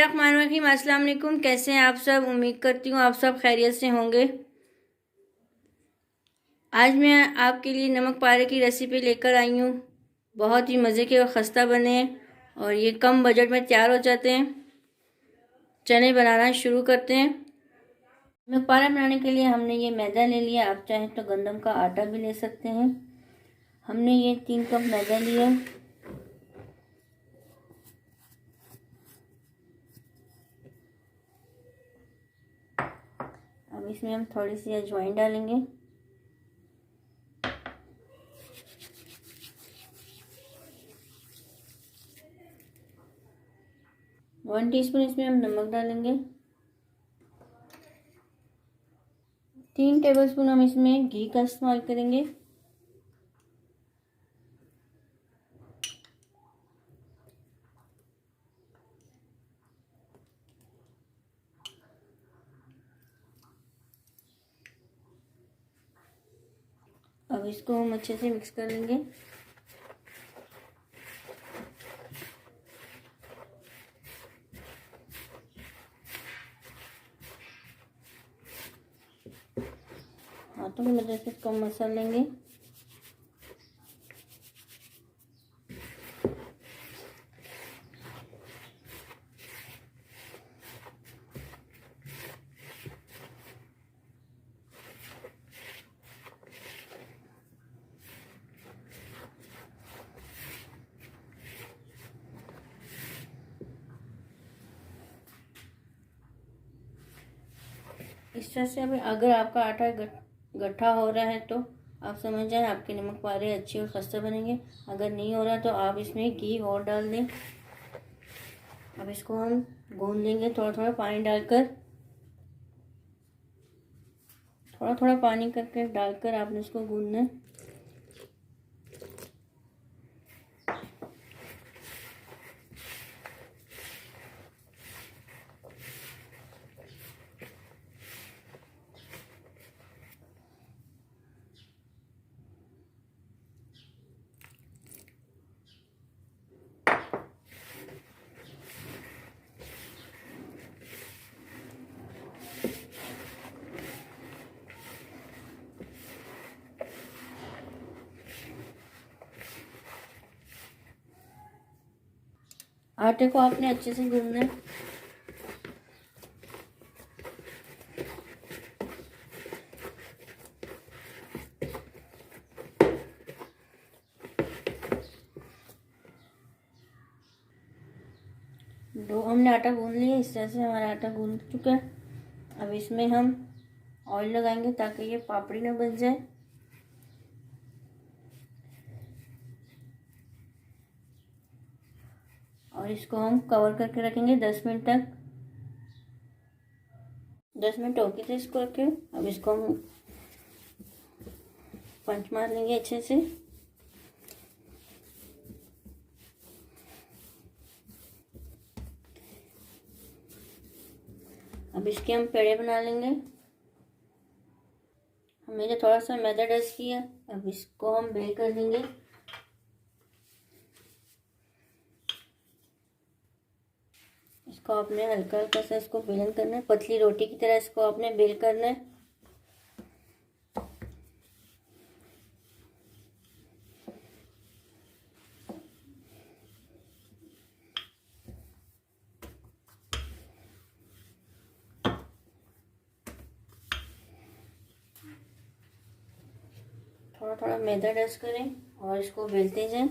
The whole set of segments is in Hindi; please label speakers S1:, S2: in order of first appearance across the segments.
S1: बिस्मिल्लाहिर्रहमानिर्रहीम। अस्सलाम वालेकुम। कैसे हैं आप सब? उम्मीद करती हूँ आप सब खैरियत से होंगे। आज मैं आपके लिए नमक पारे की रेसिपी लेकर आई हूँ। बहुत ही मज़े के और ख़स्ता बने हैं और ये कम बजट में तैयार हो जाते हैं। चने बनाना शुरू करते हैं। नमक पारा बनाने के लिए हमने ये मैदा ले लिया। आप चाहें तो गंदम का आटा भी ले सकते हैं। हमने ये 3 कप मैदा लिया। अब इसमें हम थोड़ी सी अजवाइन डालेंगे। वन टीस्पून इसमें हम नमक डालेंगे। 3 टेबलस्पून हम इसमें घी का इस्तेमाल करेंगे। अब इसको हम अच्छे से मिक्स कर लेंगे। हाथों की मदद से इसको मसल लेंगे। इस तरह से अभी अगर आपका आटा गट्ठा हो रहा है तो आप समझ जाएं आपके नमक पारे अच्छे और खस्ता बनेंगे। अगर नहीं हो रहा तो आप इसमें घी और डाल दें। अब इसको हम गूंद लेंगे थोड़ा थोड़ा पानी डालकर। थोड़ा थोड़ा पानी करके डालकर आपने इसको गूंदना है। आटे को आपने अच्छे से गूंदना है। डो हमने आटा गूंद लिया। इस तरह से हमारा आटा गूंद चुका है। अब इसमें हम ऑयल लगाएंगे ताकि ये पापड़ी ना बन जाए। और इसको हम कवर करके रखेंगे 10 मिनट तक। 10 मिनट हो गए थे इसको रखे। अब इसको हम पंच मार लेंगे अच्छे से। अब इसके हम पेड़े बना लेंगे। हमने थोड़ा सा मैदा डस्ट किया। अब इसको हम बेल कर देंगे। इसको आपने हल्का हल्का सा इसको बेलन करना है। पतली रोटी की तरह इसको आपने बेल करना है। थोड़ा थोड़ा मैदा डस्ट करें और इसको बेलते जाएं।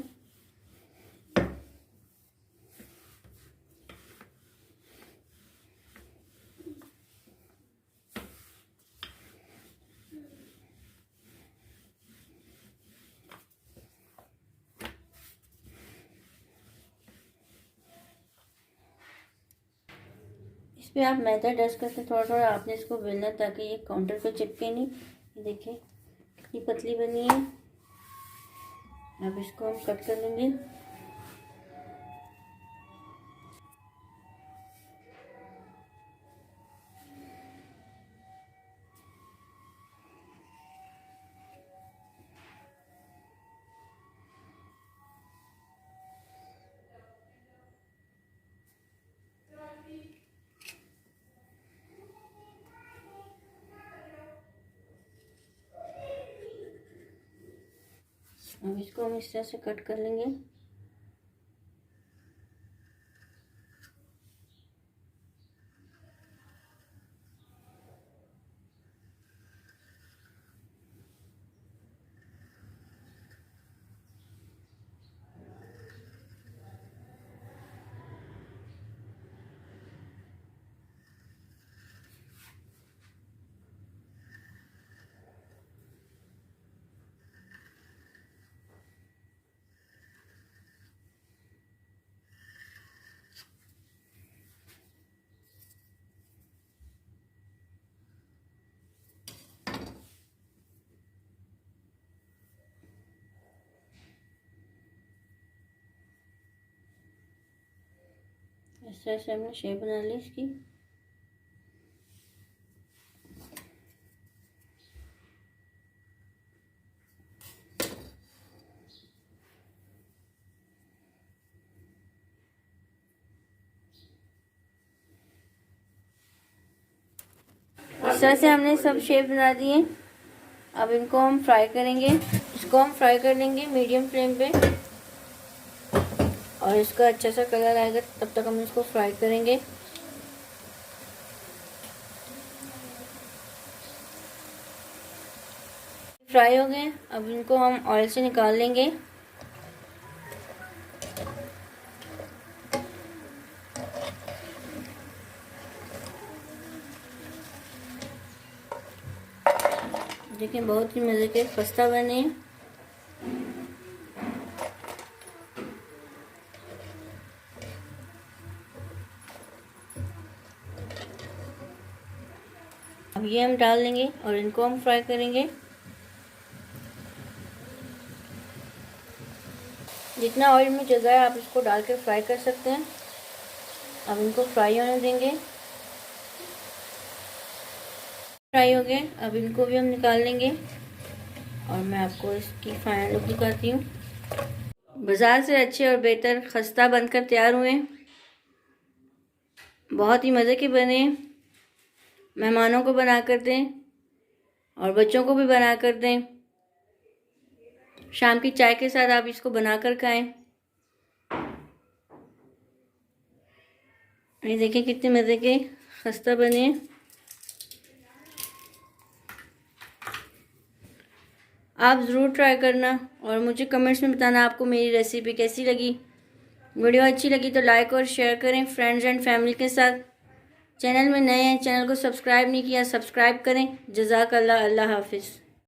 S1: इस पे आप मैदा डस्ट करके थोड़ा थोड़ा आपने इसको बेलना ताकि ये काउंटर पे चिपके नहीं। देखिए कितनी पतली बनी है। अब इसको हम कट कर लेंगे। अब इसको हम इस तरह से कट कर लेंगे। इस तरह से हमने शेप बना ली इसकी। इस तरह से हमने सब शेप बना दिए। अब इनको हम फ्राई करेंगे। इसको हम फ्राई कर लेंगे मीडियम फ्लेम पे, और इसका अच्छा सा कलर आएगा तब तक हम इसको फ्राई करेंगे। फ्राई हो गए, अब इनको हम ऑयल से निकाल लेंगे। देखिए बहुत ही मज़े के खस्ता बने हैं। अब ये हम डाल देंगे और इनको हम फ्राई करेंगे। जितना ऑयल में जगह है आप इसको डाल कर फ्राई कर सकते हैं। अब इनको फ्राई होने देंगे। फ्राई हो गए, अब इनको भी हम निकाल लेंगे और मैं आपको इसकी फाइनल लुक दिखाती हूँ। बाज़ार से अच्छे और बेहतर खस्ता बनकर तैयार हुए। बहुत ही मज़े के बने। मेहमानों को बना कर दें और बच्चों को भी बना कर दें। शाम की चाय के साथ आप इसको बना कर खाएं। ये देखिए कितने मज़े के खस्ता बने। आप ज़रूर ट्राई करना और मुझे कमेंट्स में बताना आपको मेरी रेसिपी कैसी लगी। वीडियो अच्छी लगी तो लाइक और शेयर करें फ्रेंड्स एंड फैमिली के साथ। चैनल में नए हैं, चैनल को सब्सक्राइब नहीं किया, सब्सक्राइब करें। जज़ाकल्लाह, अल्लाह हाफिज़।